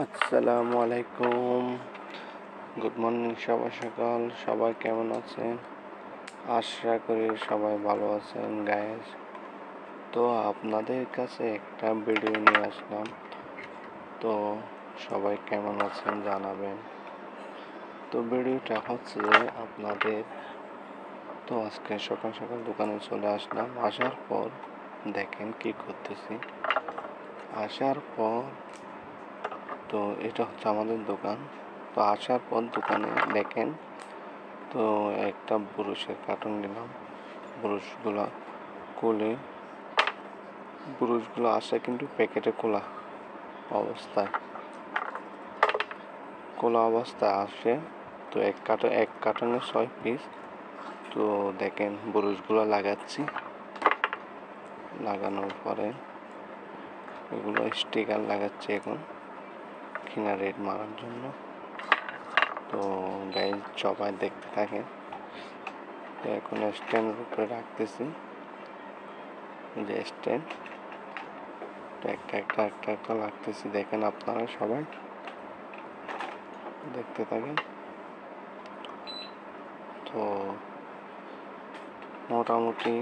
আসসালামু আলাইকুম। Good morning, সকাল সবাই কেমন আছেন? আশা করি সবাই ভালো আছেন গাইস। তো আপনাদের কাছে একটা ভিডিও নিয়ে আসলাম, তো সবাই কেমন আছেন জানাবেন। তো ভিডিওটা হচ্ছে যে আপনাদের, তো আজকে সকাল সকাল দোকানে চলে আসলাম। আসার পর দেখেন কি করতেছি। আসার পর তো এটা হচ্ছে আমাদের দোকান। তো আসার পর দোকানে দেখেন, তো একটা ব্রুশের কার্টন নিলাম। ব্রুশগুলো আসে কিন্তু প্যাকেটে খোলা অবস্থায় আসে। তো এক কার্টনে 6 পিস। তো দেখেন ব্রুশগুলো লাগাচ্ছি। লাগানোর পরে এগুলো স্টিকার লাগাচ্ছি এখন কিনা রেট মারার জন্য। তো গাইজ সবাই দেখতে থাকেন। তো এখন স্ট্যান্ডের উপরে রাখতেছি, যে স্ট্যান্ড একটা লাগতেছি। দেখেন আপনারা সবাই দেখতে থাকেন। তো মোটামুটি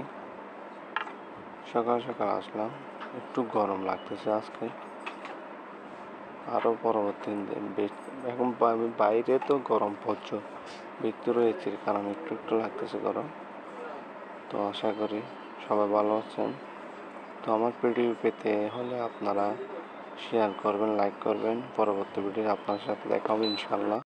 সকাল সকাল আসলাম, একটু গরম লাগতেছে আজকে। আরও পরবর্তী এখন বাইরে তো গরম প্রচুর, ভিতরে এসির কারণে একটু লাগতেছে গরম। তো আশা করি সবাই ভালো আছেন। তো আমার ভিডিও পেতে হলে আপনারা শেয়ার করবেন, লাইক করবেন। পরবর্তী ভিডিও আপনার সাথে দেখা হবে ইনশাল্লাহ।